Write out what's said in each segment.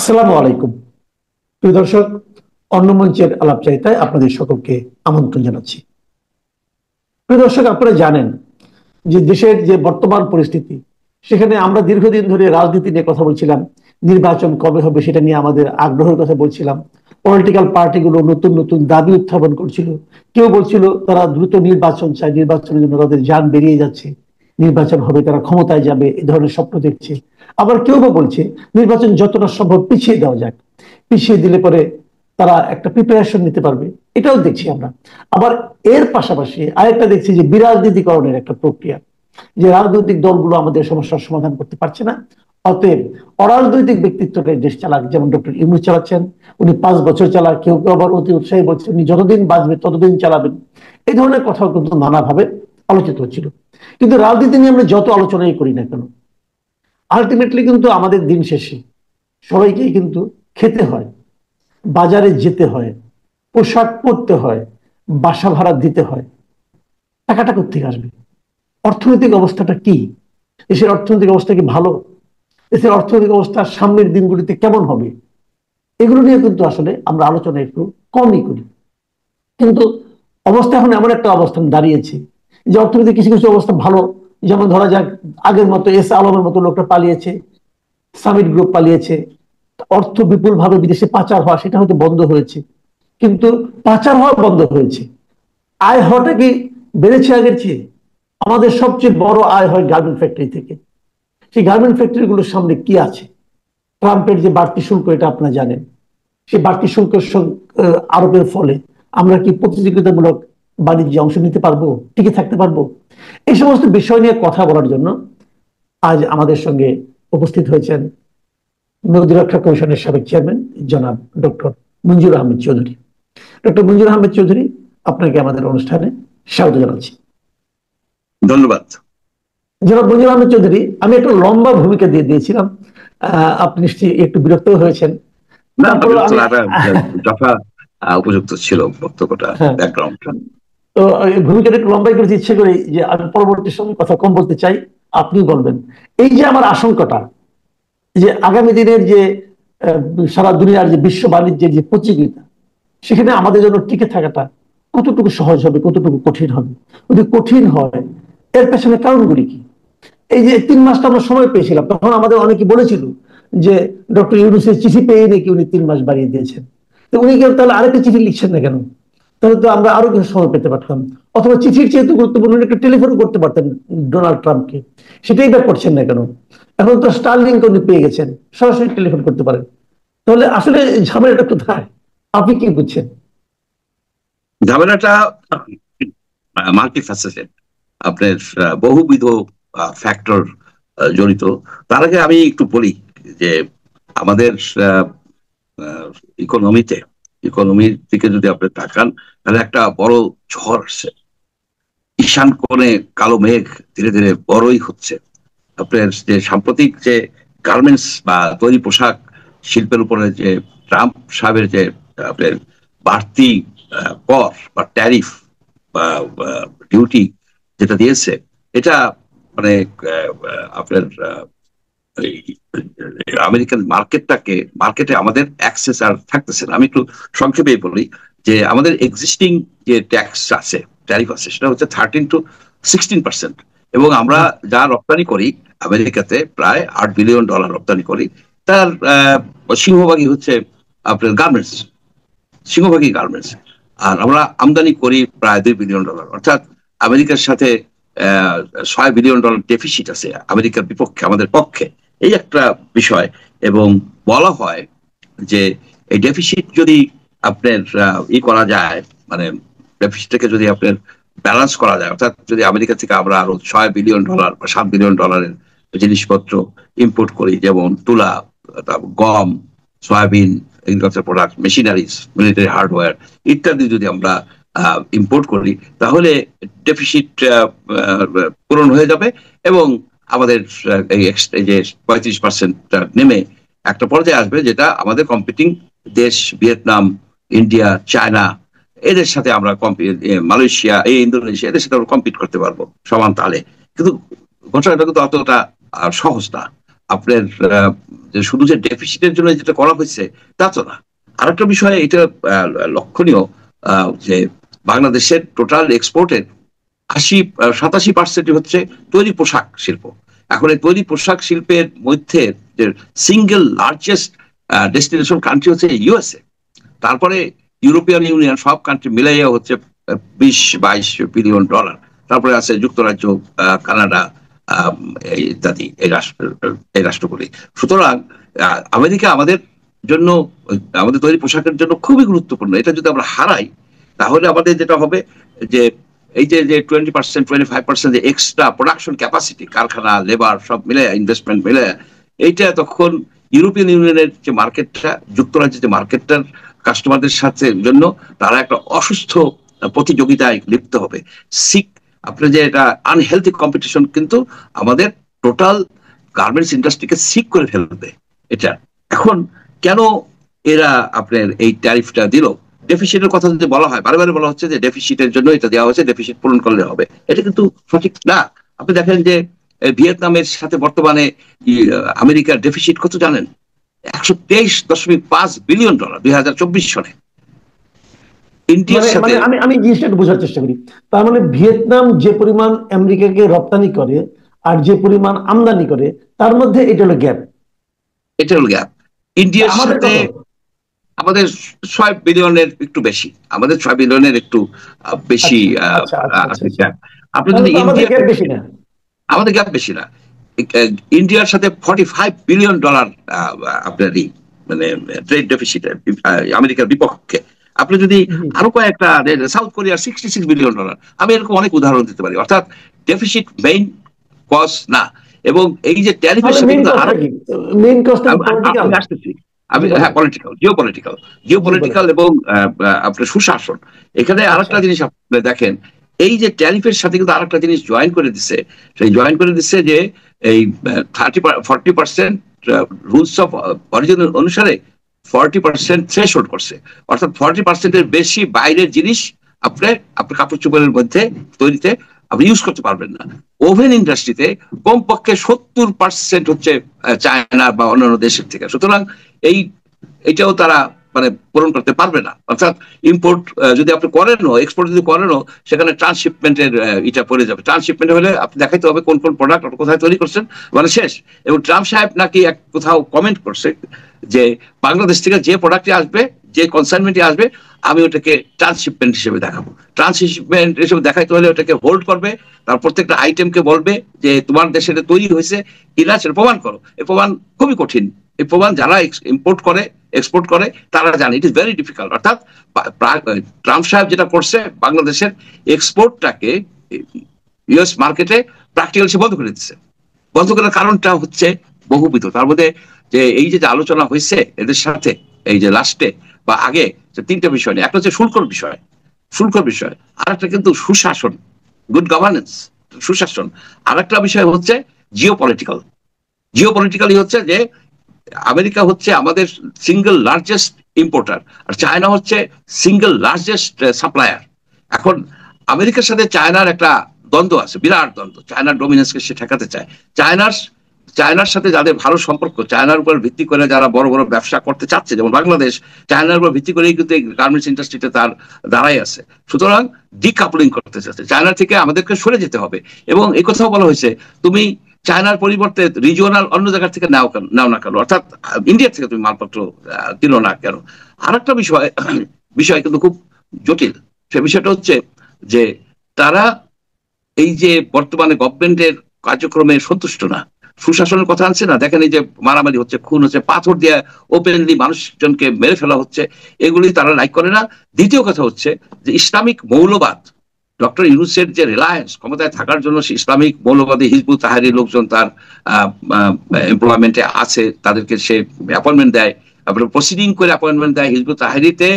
আসসালামু আলাইকুম প্রিয় দর্শক, অন্য মঞ্চের আলাপচারিতায় আপনাদের সকলকে আমন্ত্রণ জানাচ্ছি। প্রিয় দর্শক, আপনারা জানেন যে দেশের যে বর্তমান পরিস্থিতি, সেখানে আমরা দীর্ঘদিন ধরে রাজনীতি নিয়ে কথা বলছিলাম। নির্বাচন কবে হবে সেটা নিয়ে আমাদের আগ্রহের কথা বলছিলাম। পলিটিক্যাল পার্টিগুলো নতুন নতুন দাবি উত্থাপন করছিল। কেউ বলছিল তারা দ্রুত নির্বাচন চায়, নির্বাচনের জন্য তাদের যান বেরিয়ে যাচ্ছে, নির্বাচন হবে, তারা ক্ষমতায় যাবে, এই ধরনের স্বপ্ন দেখছে। আবার কেউ বা বলছে নির্বাচন যতটা সম্ভব পিছিয়ে দেওয়া যাক, পিছিয়ে দিলে পরে তারা একটা প্রিপারেশন নিতে পারবে, এটাও দেখছি আমরা। আবার এর পাশাপাশি আরেকটা দেখছি যে বিরাজনীতিকরণের একটা প্রক্রিয়া, যে রাজনৈতিক দলগুলো আমাদের সমস্যার সমাধান করতে পারছে না, অতএব অরাজনৈতিক ব্যক্তিত্বকে দেশ চালাক, যেমন ডক্টর ইউনূস চালাচ্ছেন, উনি 5 বছর চালাক। কেউ কেউ আবার অতি উৎসাহী বলছেন উনি যতদিন বাঁচবে ততদিন চালাবেন। এই ধরনের কথাও কিন্তু নানাভাবে আলোচিত হচ্ছিল। কিন্তু রাজনীতি নিয়ে আমরা যত আলোচনাই করি না কেন, আলটিমেটলি কিন্তু আমাদের দিন শেষে সবাইকেই কিন্তু খেতে হয়, বাজারে যেতে হয়, পোশাক পরতে হয়, বাসা ভাড়া দিতে হয়। টাকাটা কোত্থেকে আসবে? অর্থনৈতিক অবস্থাটা কি? দেশের অর্থনৈতিক অবস্থা কি ভালো? দেশের অর্থনৈতিক অবস্থা সামনের দিনগুলিতে কেমন হবে? এগুলো নিয়ে কিন্তু আসলে আমরা আলোচনা একটু কমই করি। কিন্তু অবস্থা এখন এমন একটা অবস্থান দাঁড়িয়েছে যে অর্থনৈতিক কিছু কিছু অবস্থা ভালো। যেমন ধরা যাক, আগের মতো এস আলমের মতো লোকটা পালিয়েছে, সামিট গ্রুপ পালিয়েছে, অর্থ বিপুল ভাবে বিদেশে পাচার হওয়া সেটা হয়তো বন্ধ হয়েছে, কিন্তু পাচার হওয়া বন্ধ হয়েছে। আয় হওয়াটা কি বেড়েছে আগের চেয়ে? আমাদের সবচেয়ে বড় আয় হয় গার্মেন্ট ফ্যাক্টরি থেকে। সেই গার্মেন্ট ফ্যাক্টরি গুলোর সামনে কি আছে? ট্রাম্পের যে বাড়তি শুল্ক, এটা আপনারা জানেন। সেই বাড়তি শুল্ক আরোপের ফলে আমরা কি প্রতিযোগিতামূলক বাণিজ্যে অংশ নিতে পারবো, টিকে থাকতে পারবো? এই সমস্ত বিষয় নিয়ে কথা বলার জন্য আজ আমাদের সঙ্গে উপস্থিত হয়েছেন নদী রক্ষা কমিশনের সাবেক চেয়ারম্যান জনাব ডক্টর মঞ্জুর আহমেদ চৌধুরী। ডক্টর মঞ্জুর আহমেদ চৌধুরী, আপনাকে আমাদের অনুষ্ঠানে স্বাগত জানাচ্ছি। ধন্যবাদ। জনাব মঞ্জুর আহমেদ চৌধুরী, আমি একটা লম্বা ভূমিকা দিয়ে দিয়েছিলাম, আপনি নিশ্চয়ই একটু বিরক্ত হয়েছেন। উপযুক্ত ছিল বক্তব্যটা, ব্যাকগ্রাউন্ডটা। তো ভূমিকাটা একটু লম্বাই করেছি ইচ্ছে করে, যে আমি পরবর্তী সময় কথা কম বলতে চাই, আপনি বলবেন। এই যে আমার আশঙ্কাটা, যে আগামী দিনের যে সারা দুনিয়ার যে বিশ্ব বাণিজ্যের যে প্রতিযোগিতা, সেখানে আমাদের জন্য টিকে থাকাটা কতটুকু সহজ হবে, কতটুকু কঠিন হবে? যদি কঠিন হয়, এর পেছনে কারণগুলি কি? এই যে 3 মাসটা আমরা সময় পেয়েছিলাম, তখন আমাদের অনেকে বলেছিল যে ডক্টর ইউনূসের চিঠি পেয়ে নাকি উনি 3 মাস বাড়িয়ে দিয়েছেন। তো উনি কেউ তাহলে আরেকটা চিঠি লিখছেন না কেন? তাহলে তো আমরা আরো কিছু সময় পেতে পারতাম। অথবা চিঠির চেয়ে তো গুরুত্বপূর্ণ একটা টেলিফোন করতে পারতেন ডোনাল্ড ট্রাম্পকে, সেটাই বা করছেন না কেন? এখন তো স্টারলিংক উনি পেয়ে গেছেন, সরাসরি টেলিফোন করতে পারেন। তাহলে আসলে ঝামেলাটা কোথায়? আপনি কি বুঝছেন? ঝামেলাটা মাল্টিফ্যাসেটেড, আপনার বহুবিধ ফ্যাক্টর জড়িত। তার আগে আমি একটু বলি যে আমাদের ইকোনমির দিকে যদি আপনি তাকান, তাহলে একটা বড় ঝড় আসছে। ঈশান কোণে কালো মেঘ ধীরে ধীরে বড়ই হচ্ছে। আপনার যে সাম্প্রতিক যে গার্মেন্টস বা তৈরি পোশাক শিল্পের উপরে যে ট্রাম্প সাহেবের যে আপনার বাড়তি কর বা ট্যারিফ বা ডিউটি যেটা দিয়েছে, এটা মানে আপনার আমেরিকান মার্কেটে আমাদের অ্যাক্সেস আর থাকতেছে না। আমি একটু সংক্ষেপে বলি যে আমাদের এক্সিস্টিং যে ট্যাক্স আছে, ট্যারিফ আছে, সেটা হচ্ছে 13 to 16%, এবং আমরা যা রপ্তানি করি আমেরিকাতে প্রায় $8 বিলিয়ন রপ্তানি করি। তার সিংহভাগই হচ্ছে আপনার সিংহভাগই গার্মেন্টস। আর আমরা আমদানি করি প্রায় $2 বিলিয়ন, অর্থাৎ আমেরিকার সাথে $6 বিলিয়ন ডেফিসিট আছে আমেরিকার বিপক্ষে, আমাদের পক্ষে। এই একটা বিষয়। এবং বলা হয় যে এই ডেফিসিট যদি আপনার করা যায়, মানে ডেফিসিটটাকে যদি আপনার ব্যালেন্স করা যায়, অর্থাৎ যদি আমেরিকা থেকে আমরা আরো $6 বিলিয়ন বা $7 বিলিয়ন জিনিসপত্র ইম্পোর্ট করি, যেমন তুলা, গম, soybean, agriculture product, machineries, military hardware ইত্যাদি যদি আমরা ইম্পোর্ট করি, তাহলে ডেফিসিট পূরণ হয়ে যাবে এবং আমাদের এই যে 35% নেমে একটা পর্যায়ে আসবে, যেটা আমাদের কম্পিটিং দেশ ভিয়েতনাম, ইন্ডিয়া, চায়না, এদের সাথে আমরা মালয়েশিয়া, ইন্দোনেশিয়া, এদের সাথে আমরা কম্পিট করতে পারবো সমান তালে। কিন্তু ঘটনাটা কিন্তু অতটা সহজ না। আপনার যে শুধু যে ডেফিসিটের জন্য যেটা করা হয়েছে তা তো না। আরেকটা বিষয় এটা লক্ষণীয়, যে বাংলাদেশের টোটাল এক্সপোর্টের 87% হচ্ছে তৈরি পোশাক শিল্প। এখন এই তৈরি পোশাক শিল্পের মধ্যে যে সিঙ্গেল লার্জেস্ট ডেস্টিনেশন কান্ট্রি হচ্ছে ইউএসএ, তারপরে ইউরোপিয়ান ইউনিয়ন, সব কান্ট্রি মিলাইয়া হচ্ছে 20-22 বিলিয়ন ডলার, তারপরে আছে যুক্তরাজ্য, কানাডা, ইত্যাদি এই রাষ্ট্রগুলি। সুতরাং আমেরিকা আমাদের জন্য, আমাদের তৈরি পোশাকের জন্য খুবই গুরুত্বপূর্ণ। এটা যদি আমরা হারাই তাহলে আমাদের যেটা হবে যে এই যে 20% 25% যে এক্সট্রা প্রোডাকশন ক্যাপাসিটি, কারখানা, লেবার সব মিলে, ইনভেস্টমেন্ট মিলে, এইটা তখন ইউরোপিয়ান ইউনিয়নের যে মার্কেটটা, যুক্তরাজ্যের যে মার্কেটটার কাস্টমারদের সাথে জন্য তারা একটা অসুস্থ প্রতিযোগিতায় লিপ্ত হবে। সিক আপনার যে এটা আনহেলথি কম্পিটিশন কিন্তু আমাদের টোটাল গার্মেন্টস ইন্ডাস্ট্রিকে সিক করে ফেলবে। এটা এখন কেন এরা আপনার এই ট্যারিফটা দিল? ডেফিসিটের কথা যদি বলা হয়, বারে বারে বলা হচ্ছে যে ডেফিসিটের জন্য এটা দেওয়া হয়েছে, ডেফিসিট পূরণ করলে হবে। এটা কিন্তু সঠিক না। আপনি দেখেন যে ভিয়েতনামের সাথে বর্তমানে আমেরিকার ডেফিসিট কত জানেন? $123.5 বিলিয়ন 2024 সালে। ইন্ডিয়ার সাথে আমি জিনিসটা বোঝার চেষ্টা করি। তার মানে ভিয়েতনাম যে পরিমাণ আমেরিকাকে রপ্তানি করে আর যে পরিমাণ আমদানি করে, তার মধ্যে এটা হলো গ্যাপ। এটা হলো গ্যাপ। ইন্ডিয়ার সাথে আমাদের 6 বিলিয়নের একটু বেশি, আমাদের 6 বিলিয়নের একটু বেশি। আপনি যদি ইন্ডিয়া, বেশি না, আমাদের গ্যাপ বেশি না। ইন্ডিয়ার সাথে $45 বিলিয়ন আপনার মানে ট্রেড ডেফিসিট আমেরিকার বিপক্ষে। আপনি যদি আরো কয়েকটা, সাউথ কোরিয়ার $66 বিলিয়ন, আমি এরকম অনেক উদাহরণ দিতে পারি। অর্থাৎ ডেফিসিট মেইন কজ না। এবং এই যে ট্যারিফের সাথে জিওপলিটিক্যাল এবং আপনার সুশাসন। এখানে আরেকটা জিনিস আপনি দেখেন, এই যে ট্যারিফের সাথে কিন্তু আরেকটা জিনিস জয়েন করে দিচ্ছে। সেই জয়েন করে দিচ্ছে যে এই 40% রুলস অফ অরিজিন অনুসারে 40% থ্রেশহোল্ড করছে। অর্থাৎ 40%-এর বেশি বাইরের জিনিস আপনার কাপড় চোপড়ের মধ্যে তৈরিতে আপনি ইউজ করতে পারবেন না। ওভেন ইন্ডাস্ট্রিতে কমপক্ষে 70% হচ্ছে চায়না বা অন্যান্য দেশের থেকে। সুতরাং এইটাও তারা মানে পূরণ করতে পারবে না। অর্থাৎ ইম্পোর্ট যদি আপনি করেনও, এক্সপোর্ট যদি করেনও, সেখানে ট্রান্সশিপমেন্টের এটা পড়ে যাবে। ট্রান্সশিপমেন্ট হলে আপনি দেখাইতে হবে কোন কোন প্রোডাক্ট কোথায় তৈরি করছেন, মানে শেষ। এবং ট্রাম্প সাহেব নাকি কোথাও কমেন্ট করছে যে বাংলাদেশ থেকে যে প্রোডাক্টটি আসবে, যে কনসাইনমেন্টটি আসবে, আমি ওটাকে ট্রান্সশিপমেন্ট হিসেবে দেখাবো। ট্রান্সশিপমেন্ট হিসেবে দেখাইতে হলে ওটাকে হোল্ড করবে, তার প্রত্যেকটা আইটেমকে বলবে যে তোমার দেশে তৈরি হয়েছে কিনা সেটা প্রমাণ করো। এই প্রমাণ খুবই কঠিন। এই প্রমাণ যারা ইম্পোর্ট করে, এক্সপোর্ট করে, তারা জানে ইট ইজ ভেরি ডিফিকাল্ট। অর্থাৎ ট্রাম্প সাহেব যেটা করছে, বাংলাদেশের এক্সপোর্টটাকে ইউএস মার্কেটে প্র্যাকটিক্যাল সে বন্ধ করে দিচ্ছে। বন্ধ করার কারণটা হচ্ছে বহুবিধ। তার মধ্যে যে এই যে আলোচনা হয়েছে এদের সাথে, এই যে লাস্টে বা আগে, তিনটা বিষয় নিয়ে। একটা হচ্ছে শুল্কর বিষয়, আর একটা কিন্তু সুশাসন, গুড গভর্নেন্স, সুশাসন। আর একটা বিষয় হচ্ছে জিওপলিটিক্যালি হচ্ছে যে আমেরিকা হচ্ছে আমাদের সিঙ্গেল লার্জেস্ট ইম্পোর্টার, আর চায়না হচ্ছে সিঙ্গেল লার্জেস্ট সাপ্লায়ার। এখন আমেরিকার সাথে চায়নার একটা দ্বন্দ্ব আছে, বিরাট দ্বন্দ্ব। চায়নার ডমিনেন্সকে সে ঠেকাতে চায়। চায়নার সাথে যাদের ভালো সম্পর্ক, চায়নার উপর ভিত্তি করে যারা বড় বড় ব্যবসা করতে চাচ্ছে, যেমন বাংলাদেশ, চায়নার উপর ভিত্তি করেই কিন্তু গার্মেন্টস ইন্ডাস্ট্রিতে তার দাঁড়াই আছে। সুতরাং ডিকাপলিং করতে চাচ্ছে, চায়না থেকে আমাদেরকে সরে যেতে হবে। এবং এই কথাও বলা হয়েছে, তুমি চায়নার পরিবর্তে রিজিওনাল অন্য জায়গা থেকে নাও না কেন, অর্থাৎ ইন্ডিয়া থেকে তুমি মালপত্র কিনো না কেন। আর একটা বিষয় কিন্তু খুব জটিল। সে বিষয়টা হচ্ছে যে তারা এই যে বর্তমানে গভর্নমেন্টের কার্যক্রমে সন্তুষ্ট না, সুশাসনের কথা আনছে না। দেখেন এই যে মারামারি হচ্ছে, খুন হচ্ছে, পাথর দিয়ে ওপেনলি মানুষজনকে মেরে ফেলা হচ্ছে, এগুলি তারা লাইক করে না। দ্বিতীয় কথা হচ্ছে যে ইসলামিক মৌলবাদ, ডক্টর ইউনূসের যে রিলায়েন্স ক্ষমতায় থাকার জন্য সে ইসলামিক মৌলবাদী হিজবুত তাহরীর লোকজন তার এমপ্লয়মেন্টে আছে, তাদেরকে সে অ্যাপয়েন্টমেন্ট দেয়, তারপরে প্রসিডিং করে অ্যাপয়েন্টমেন্ট দেয়। হিজবুত তাহরীতে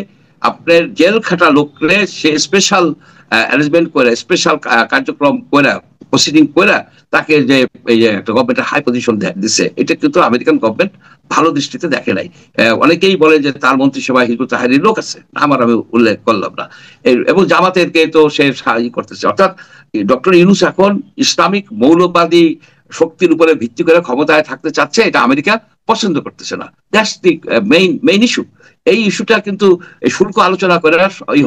আপনার জেল খাটা লোকরে সে স্পেশাল অ্যারেঞ্জমেন্ট করে, স্পেশাল কার্যক্রম করে, প্রসিডিং করে তাকে যে এই যে একটা গভর্নমেন্টের হাই পজিশন দিচ্ছে, এটা কিন্তু আমেরিকান গভর্নমেন্ট ভালো দৃষ্টিতে দেখে নাই। অনেকেই বলে যে তার মন্ত্রিসভায় হিজবুত তাহরীর লোক আছে, আমি উল্লেখ করলাম না। এবং জামাতেরকে তো সে সাহায্য করতেছে। অর্থাৎ ডক্টর ইউনূস এখন ইসলামিক মৌলবাদী শক্তির উপরে ভিত্তি করে ক্ষমতায় থাকতে চাচ্ছে, এটা আমেরিকা পছন্দ করতেছে না। That's the main issue. এই ইস্যুটা কিন্তু এই শুল্ক আলোচনা করে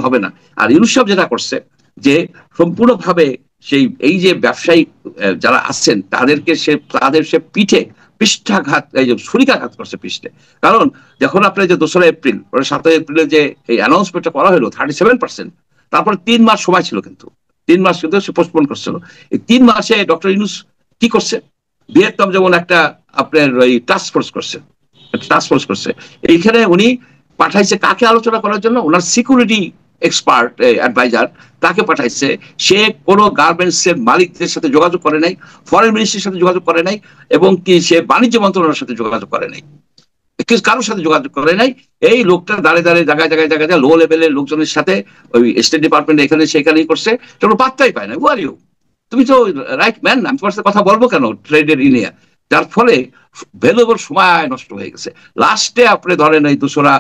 হবে না। আর ইউনুস সাহেব যেটা করছে যে সম্পূর্ণভাবে সেই এই যে ব্যবসায়ী যারা আছেন তাদের সে পিঠে পৃষ্ঠাঘাত, এই যে ছুরিকাঘাত করছে পৃষ্ঠে। কারণ যখন আপনার যে 2রা এপ্রিল 7 এপ্রিলে যে এই অ্যানাউন্সমেন্টটা করা হলো 37%, তারপরে 3 মাস সময় ছিল, কিন্তু 3 মাস কিন্তু সে পোস্টপোন করছিল। এই 3 মাসে ডক্টর ইউনুস কি করছে, ভিয়েতনাম যেমন একটা আপনার ওই টাস্ক ফোর্স করছে, এইখানে উনি পাঠাইছে কাকে আলোচনা করার জন্য, ওনার সিকিউরিটি এক্সপার্ট অ্যাডভাইজার তাকে পাঠাইছে। সে কোনো গার্মেন্টস এর মালিকদের সাথে যোগাযোগ করে নাই, ফরেন মিনিস্ট্রির সাথে যোগাযোগ করে নাই, এবং কি সে বাণিজ্য মন্ত্রণালয়ের সাথে যোগাযোগ করে নাই, কারোর সাথে যোগাযোগ করে নাই। এই লোকটা জায়গায় জায়গায় লো লেভেলের লোকজনের সাথে ওই স্টেট ডিপার্টমেন্ট এখানে সেখানেই করছে, কোনো পাত্তাই পায় না। হু আর ইউ? তুমি তো রাইট ম্যান, আমি তোমার সাথে কথা বলবো কেন ট্রেডের নিয়ে? যার ফলে ভ্যালুয়েবল সময় নষ্ট হয়ে গেছে। লাস্টে আপনি ধরেন এই 2রা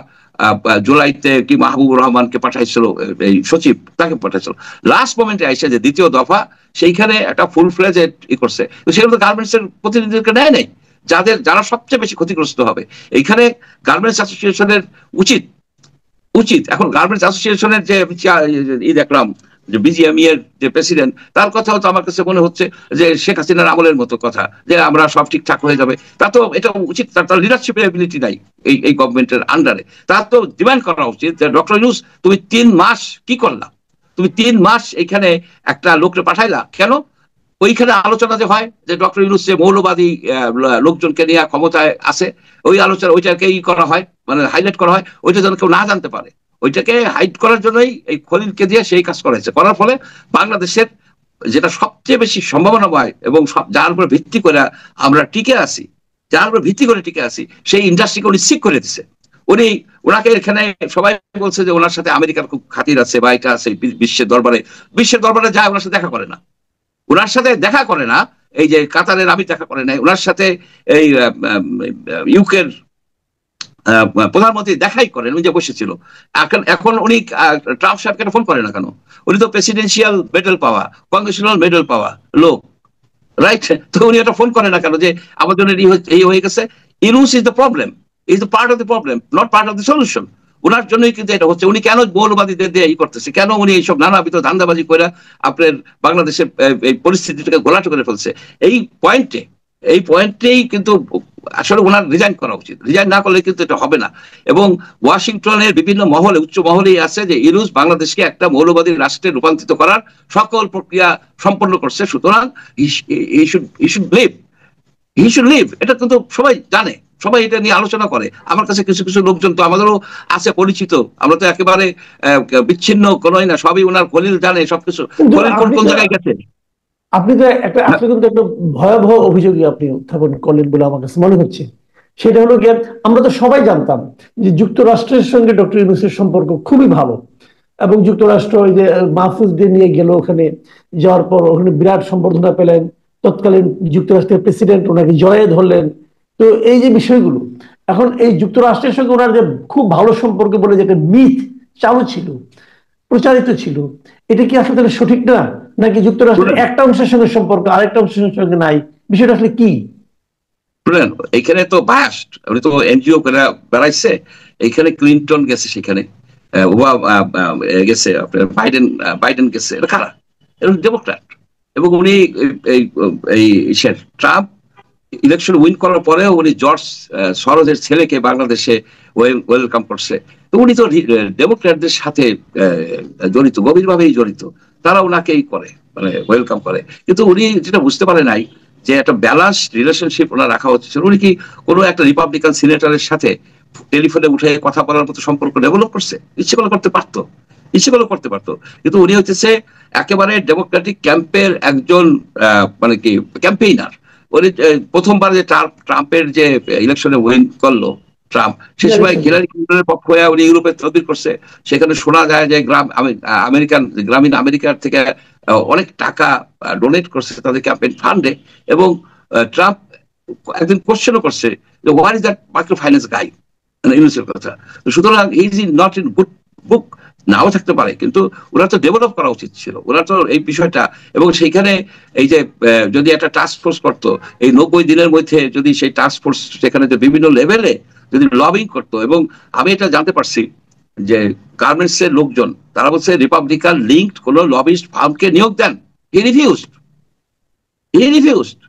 জুলাইতে কি মাহবুবুর রহমানকে পাঠাইছিল, এই সচিব তাকে পাঠাইছিল, লাস্ট মোমেন্টে আইসে যে 2য় দফা, সেইখানে একটা ফুল ফ্লেজ করছে, তো সেগুলো তো গার্মেন্টস এর প্রতিনিধিদেরকে নেয় নাই, যারা সবচেয়ে বেশি ক্ষতিগ্রস্ত হবে। এইখানে গার্মেন্টস অ্যাসোসিয়েশনের উচিত এখন গার্মেন্টস অ্যাসোসিয়েশনের যে দেখলাম যে বিজিএমই এর যে প্রেসিডেন্ট, তার কথাও তো আমার কাছে মনে হচ্ছে যে শেখ হাসিনার আমলের মতো কথা, যে আমরা সব ঠিকঠাক হয়ে যাবে। তা তো এটা উচিত, তার লিডারশিপের এবিলিটি নাই এই গভর্নমেন্টের আন্ডারে। তার তো ডিমান্ড করা উচিত যে ডক্টর ইউনূস তুমি 3 মাস কি করলা? তুমি 3 মাস এখানে একটা লোককে পাঠাইলা কেন? ওইখানে আলোচনা যে হয় যে ডক্টর ইউনূস যে মৌলবাদী লোকজনকে নিয়ে ক্ষমতায় আছে, ওই আলোচনা ওইটাকে করা হয়, মানে হাইলাইট করা হয়, ওইটা যেন কেউ না জানতে পারে। ওইটাকে হাইড করার জন্যই এই খলিলকে দিয়ে সেই কাজ করেছে। করার ফলে বাংলাদেশের যেটা সবচেয়ে বেশি সম্ভাবনাময় এবং যার উপর ভিত্তি করে আমরা টিকে আছি, সেই ইন্ডাস্ট্রিকে উনি সিক করে দিচ্ছে। ওনাকে এখানে সবাই বলছে যে ওনার সাথে আমেরিকার খুব খাতির আছে বা এটা আছে, বিশ্বের দরবারে যায়, ওনার সাথে দেখা করে না। এই যে কাতারের আমি দেখা করে নাই ওনার সাথে, এই ইউকের প্রধানমন্ত্রী দেখাই করেন, উনি যে বসেছিল। এখন উনি ট্রাম্প সাহেবকে ফোন করে না কেন? উনি তো প্রেসিডেন্সিয়াল মেডেল পাওয়া, কংগ্রেচুলাল মেডেল পাওয়া লোক, রাইট? তো উনি এটা ফোন করে না কেন যে আমার জন্য এই হয়ে গেছে? Yunus is the problem, is the part of the problem, not part of the solution. ওনার জন্যই কিন্তু এটা হচ্ছে। উনি কেন মৌলবাদীদের দিয়ে করতেছে? কেন উনি এইসব নানাবিধ ধান্দাবাজি করে আপনার বাংলাদেশের এই পরিস্থিতিটাকে গোলাট করে ফেলছে? এই পয়েন্টেই কিন্তু আসলে ওনার রিজাইন করা উচিত। রিজাইন না করলে কিন্তু এটা হবে না। এবং ওয়াশিংটনের বিভিন্ন মহলে, উচ্চ মহলেই আছে যে ইউনূস বাংলাদেশকে একটা মৌলবাদী রাষ্ট্রে রূপান্তরিত করার সকল প্রক্রিয়া সম্পন্ন করছে, সুতরাং হি শুড লিভ। এটা কিন্তু সবাই জানে, সবাই এটা নিয়ে আলোচনা করে। আমার কাছে কিছু কিছু লোকজন তো আমাদেরও আছে পরিচিত, আমরা তো একেবারে বিচ্ছিন্ন কোনোই না, সবই ওনার খলিল জানে সবকিছু। খলিল কোন জায়গায় গেছে? আপনি তো আসলে কিন্তু একটা ভয়াবহ অভিযোগই আপনি উত্থাপন করলেন বলে আমার কাছে মনে হচ্ছে। সেটা হলো গিয়ে, আমরা তো সবাই জানতাম যে যুক্তরাষ্ট্রের সঙ্গে ডক্টর ইউনূসের সম্পর্ক খুবই ভালো, এবং যুক্তরাষ্ট্র ওই যে মাহফুজদের নিয়ে গেল, ওখানে যাওয়ার পর ওখানে বিরাট সম্বর্ধনা পেলেন, তৎকালীন যুক্তরাষ্ট্রের প্রেসিডেন্ট ওনাকে জয়ে ধরলেন। তো এই যে বিষয়গুলো, এখন এই যুক্তরাষ্ট্রের সঙ্গে ওনার যে খুব ভালো সম্পর্ক বলে যেটা মিথ চালু ছিল, প্রচারিত ছিল, এটা কি আসলে সঠিক না? নাকি যুক্তরাষ্ট্রের একটা অংশের সঙ্গে সম্পর্ক আরেকটা অংশের সঙ্গে নাই? বিষয়টা আসলে কি? এখানে তো বাস্ট, উনি তো এনজিও করে বেড়াইছে। এখানে ক্লিনটন গেছে, সেখানে গেছে আপনার বাইডেন গেছে, এটা খারাপ, এটা ডেমোক্র্যাট। এবং উনি এই ট্রাম্প ইলেকশন উইন করার পরেও উনি জর্জ সরোজের ছেলেকে বাংলাদেশে ওয়েলকাম করছে। তো উনি তো ডেমোক্র্যাটদের সাথে জড়িত, গভীরভাবেই জড়িত, তারা ওনাকেই করে, মানে ওয়েলকাম করে। কিন্তু উনি যেটা বুঝতে পারে নাই যে একটা ব্যালান্স রিলেশনশিপ ওনার রাখা হচ্ছে। উনি কি কোনো একটা রিপাবলিকান সিনেটরের সাথে টেলিফোনে উঠে কথা বলার মতো সম্পর্ক ডেভেলপ করছে? ইচ্ছে করে করতে পারতো, কিন্তু উনি হচ্ছে একেবারে ডেমোক্রেটিক ক্যাম্পের একজন মানে কি ক্যাম্পেইনার। উনি প্রথমবার যে ট্রাম্পের যে ইলেকশনে উইন করলো ট্রাম্প, সে সময় হিলারি ক্লিনটনের পক্ষ হয়ে উনি ইউরোপে তদবির করছে। সেখানে শোনা যায় যে গ্রামীণ আমেরিকার থেকে অনেক টাকা ডোনেট করছে তাদের ক্যাম্পেইন ফান্ডে। এবং ট্রাম্প একদিন কোশ্চেনও করছে যে what is that microfinance guy, ইউনুসের কথা। সুতরাং he is not in good book now থাকতে পারে, কিন্তু ওরা তো ডেভেলপ করা উচিত ছিল, ওরা তো এই বিষয়টা। এবং সেইখানে এই যে যদি একটা টাস্ক ফোর্স করতো, এই 90 দিনের মধ্যে যদি সেই টাস্ক ফোর্স সেখানে যে বিভিন্ন লেভেলে যদি লবিং করতো, এবং আমি এটা জানতে পারছি যে গার্মেন্টস এর লোকজন তারা বলছে রিপাবলিকান লিঙ্কড কোন লবিস্ট ফার্মকে নিয়োগ দেন, হি রিফিউজড, হি রিফিউজড।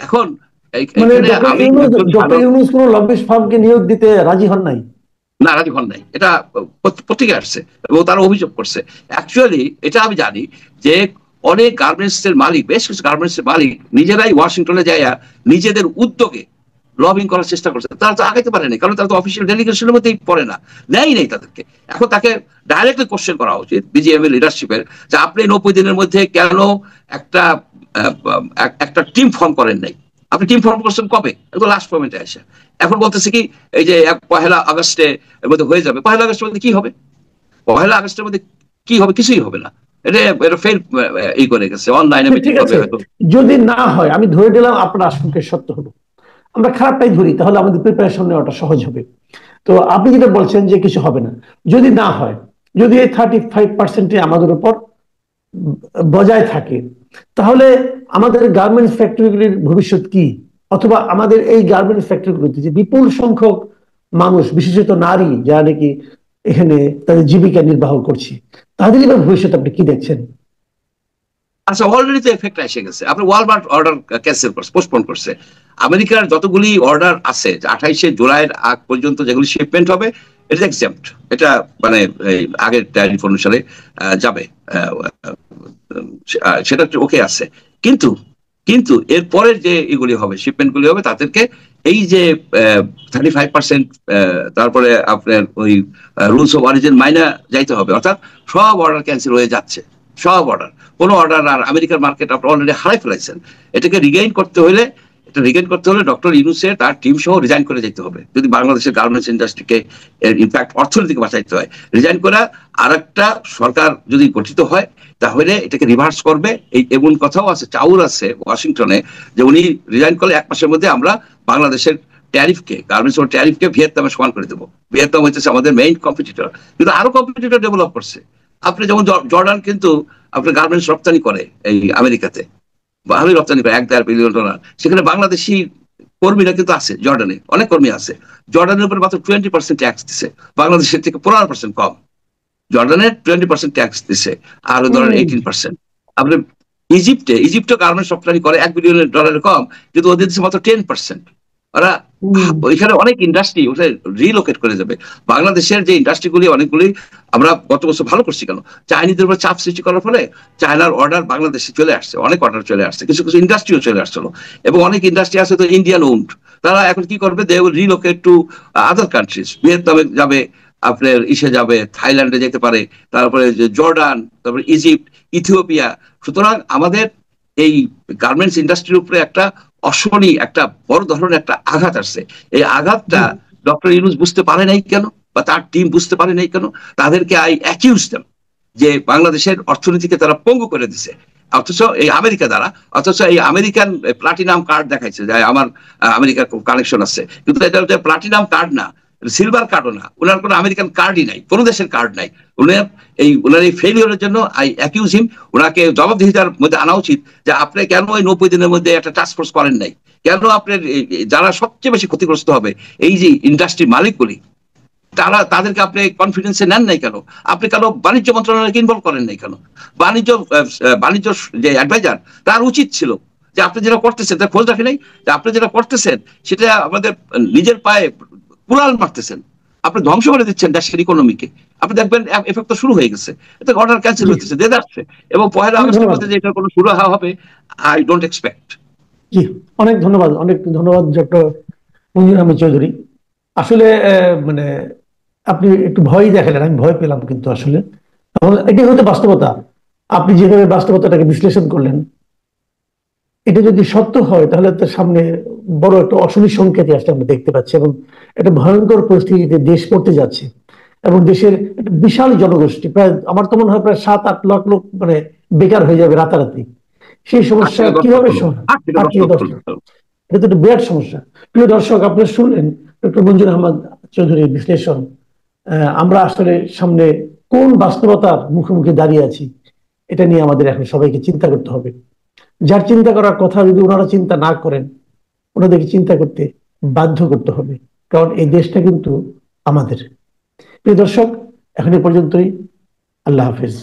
এখন মানে এখানে আমি একজন ডক্টর ইউনূস কোন লবিস্ট ফার্মকে নিয়োগ দিতে রাজি হন নাই? না, রাজি হন নাই, এটা পত্রিকায় আসছে এবং তারা অভিযোগ করছে। অ্যাকচুয়ালি এটা আমি জানি যে অনেক গার্মেন্টস এর মালিক, বেশ কিছু গার্মেন্টস এর মালিক নিজেরাই ওয়াশিংটনে যায় নিজেদের উদ্যোগে লবিং করার চেষ্টা করছে, তারা তো আগাইতে পারেনি, কারণ তারা তো অফিসিয়াল ডেলিগেশনের মধ্যেই পড়ে না, নেই নেই তাদেরকে। এখন তাকে ডাইরেক্টলি কোশ্চেন করা উচিত বিজিএম এর লিডারশিপের, যে আপনি 90 দিনের মধ্যে কেন একটা একটা টিম ফর্ম করেন নাই? আপনি টিম ফর্ম করছেন কবে? একদম লাস্ট মোমেন্টে আসে। এখন বলতেছে কি এই যে 1 আগস্টে এর মধ্যে হয়ে যাবে। 1 আগস্টের মধ্যে কি হবে? 1 আগস্টের মধ্যে কি হবে? কিছুই হবে না। এটা এটা ফেল ই করে গেছে, অনলাইনে মিটিং ঠিক করবে আছে, হয়তো। যদি না হয়, আমি ধরে নিলাম আপনার আশঙ্কা সত্য হলো, আমরা খারাপটাই ধরি, তাহলে আমাদের প্রিপারেশন নেওয়াটা সহজ হবে। তো আপনি যেটা বলছেন যে কিছু হবে না, যদি না হয়, যদি এই 35% আমাদের উপর বজায় থাকে, তাহলে আমাদের গার্মেন্টস ফ্যাক্টরিগুলির ভবিষ্যৎ কি? অথবা আমাদের এই গার্মেন্টস ফ্যাক্টরিগুলোতে যে বিপুল সংখ্যক মানুষ, বিশেষত নারী, যারা নাকি এখানে তাদের জীবিকা নির্বাহ করছে, তাদের এবার ভবিষ্যৎ আপনি কি দেখছেন? আচ্ছা, অলরেডি তো এফেক্ট এসে গেছে। আপনি ওয়ালমার্ট অর্ডার ক্যান্সেল করছে, পোস্টপোন করছে। আমেরিকার যতগুলি অর্ডার আছে 28 জুলাইয়ের আগ পর্যন্ত যেগুলি শিপমেন্ট হবে, এটা এক্সেম্পট। এটা মানে আগের ট্যারিফ অনুসারে যাবে, সেটা ওকে আছে। কিন্তু কিন্তু এর পরের যে এগুলি হবে, শিপমেন্ট গুলি হবে, তাদেরকে এই যে 35%, তারপরে আপনার ওই রুলস অফ অরিজিন মাইনা যাইতে হবে, অর্থাৎ সব অর্ডার ক্যান্সেল হয়ে যাচ্ছে, সব অর্ডার। কোনো অর্ডার আর আমেরিকার মার্কেট আপনার অলরেডি হারাই ফেলাইছেন। এটাকে রিগেইন করতে হলে, ডক্টর ইউনূসের তার টিম সহ রিজাইন করে যেতে হবে, যদি বাংলাদেশের গার্মেন্টস ইন্ডাস্ট্রিকে ইনফ্যাক্ট অর্থনীতিকে বাঁচাইতে হয়। রিজাইন করা আর একটা সরকার যদি গঠিত হয়, তাহলে এটাকে রিভার্স করবে। এই এমন কথাও আছে, চাউর আছে ওয়াশিংটনে, যে উনি রিজাইন করলে 1 মাসের মধ্যে আমরা বাংলাদেশের ট্যারিফকে, গার্মেন্টস ট্যারিফকে ভিয়েতনামের সমান করে দেবো। ভিয়েতনাম হচ্ছে আমাদের মেইন কম্পিটিটর, কিন্তু আরো কম্পিটিটর ডেভেলপ করছে। আপনি যেমন জর্ডান কিন্তু আপনার গার্মেন্টস রপ্তানি করে এই আমেরিকাতে, ভালোই রপ্তানি করে, $1.5 বিলিয়ন। সেখানে বাংলাদেশি কর্মীরা কিন্তু আছে, জর্ডানে অনেক কর্মী আছে। জর্ডানের উপরে মাত্র 20% ট্যাক্স দিছে, বাংলাদেশের থেকে 15% কম। জর্ডানের 20% ট্যাক্স দিছে, আর ধরেন 18%। আপনি ইজিপ্টে গার্মেন্টস রপ্তানি করে $1 বিলিয়ন কম, কিন্তু ওদের দিচ্ছে মাত্র 10%। ওরা ওইখানে অনেক ইন্ডাস্ট্রি ওটা রিলোকেট করে যাবে। বাংলাদেশের যে ইন্ডাস্ট্রিগুলি অনেকগুলি আমরা গত বছর ভালো করছি, কেন? চাইনিজদের উপর চাপ সৃষ্টি করার ফলে চায়নার অর্ডার বাংলাদেশে চলে আসছে, অনেক অর্ডার চলে আসছে, কিছু কিছু ইন্ডাস্ট্রিও চলে আসছিল। এবং অনেক ইন্ডাস্ট্রি আছে তো ইন্ডিয়ান ওন্ড, তারা এখন কি করবে, they will relocate to other countries. ভিয়েতনামে যাবে, আপনার ইসে যাবে, থাইল্যান্ডে যেতে পারে, তারপরে জর্ডান, তারপরে ইজিপ্ট, ইথিওপিয়া। সুতরাং আমাদের এই গার্মেন্টস ইন্ডাস্ট্রির উপরে একটা অশনি, একটা বড় ধরনের একটা আঘাত আসছে। এই আঘাতটা ডক্টর ইউনূস বুঝতে পারে নাই কেন, বা তার টিম বুঝতে পারে নাই কেন? তাদেরকে আই অ্যাকিউজ দেম যে বাংলাদেশের অর্থনীতিকে তারা পঙ্গু করে দিছে, অথচ এই আমেরিকা দ্বারা, অথচ এই আমেরিকান প্লাটিনাম কার্ড দেখাইছে যে আমার আমেরিকার কানেকশন আছে, কিন্তু এটা প্লাটিনাম কার্ড না, সিলভার কার্ডও না, ওনার কোনো আমেরিকান কার্ডই নাই, কোনো দেশের কার্ড নাই। ওনার এই ফেলিওরের জন্য আই অ্যাকিউজ হিম। ওনাকে জবাবদিহিতার মধ্যে আনা উচিত যে আপনি কেন ওই 90 দিনের মধ্যে একটা টাস্ক ফোর্স করেন নাই? কেন আপনার যারা সবচেয়ে বেশি ক্ষতিগ্রস্ত হবে, এই যে ইন্ডাস্ট্রি মালিকগুলি, তাদেরকে আপনি কনফিডেন্সে নেন নাই কেন? আপনি কেন বাণিজ্য মন্ত্রণালয়কে ইনভলভ করেন নাই কেন? বাণিজ্য বাণিজ্য যে অ্যাডভাইজার, তার উচিত ছিল যে আপনি যেটা করতেছেন তার খোঁজ রাখে নাই, যে আপনি যেটা করতেছেন সেটা আমাদের নিজের পায়ে কুড়াল মারতেছেন, আপনি ধ্বংস করে দিচ্ছেন দেশের ইকোনমিকে। আপনি দেখবেন এফেক্ট তো শুরু হয়ে গেছে, এটা অর্ডার ক্যান্সেল হইতেছে, দেদার আসছে, এবং 1 আগস্টের মধ্যে যে এটা কোনো শুরু হবে আই ডোন্ট এক্সপেক্ট। জি, অনেক ধন্যবাদ, অনেক ধন্যবাদ ডক্টর মঞ্জুর আহমেদ চৌধুরী। আসলে মানে আপনি একটু ভয় দেখালেন, আমি ভয় পেলাম, কিন্তু আসলে এটাই হতে বাস্তবতা। আপনি যেভাবে বাস্তবতাটাকে বিশ্লেষণ করলেন, এটা যদি সত্য হয়, তাহলে তার সামনে বড় একটা অশনি সংকেত আসলে আমরা দেখতে পাচ্ছি, এবং একটা ভয়ঙ্কর পরিস্থিতিতে দেশ পড়তে যাচ্ছে। এবং দেশের একটা বিশাল জনগোষ্ঠী, প্রায় আমার তো মনে হয় প্রায় 7-8 লাখ লোক মানে বেকার হয়ে যাবে রাতারাতি। সেই সমস্যা কিভাবে 8 থেকে 10 লাখ, এটা তো একটা বিরাট সমস্যা। প্রিয় দর্শক, আপনারা শুনলেন ডক্টর মঞ্জুর আহমদ চৌধুরীর বিশ্লেষণ। আমরা আসলে সামনে কোন বাস্তবতার মুখোমুখি দাঁড়িয়ে আছি, এটা নিয়ে আমাদের এখন সবাইকে চিন্তা করতে হবে। যার চিন্তা করার কথা যদি ওনারা চিন্তা না করেন, ওনাদেরকে চিন্তা করতে বাধ্য করতে হবে, কারণ এই দেশটা কিন্তু আমাদের। প্রিয় দর্শক, এখন এ পর্যন্তই। আল্লাহ হাফেজ।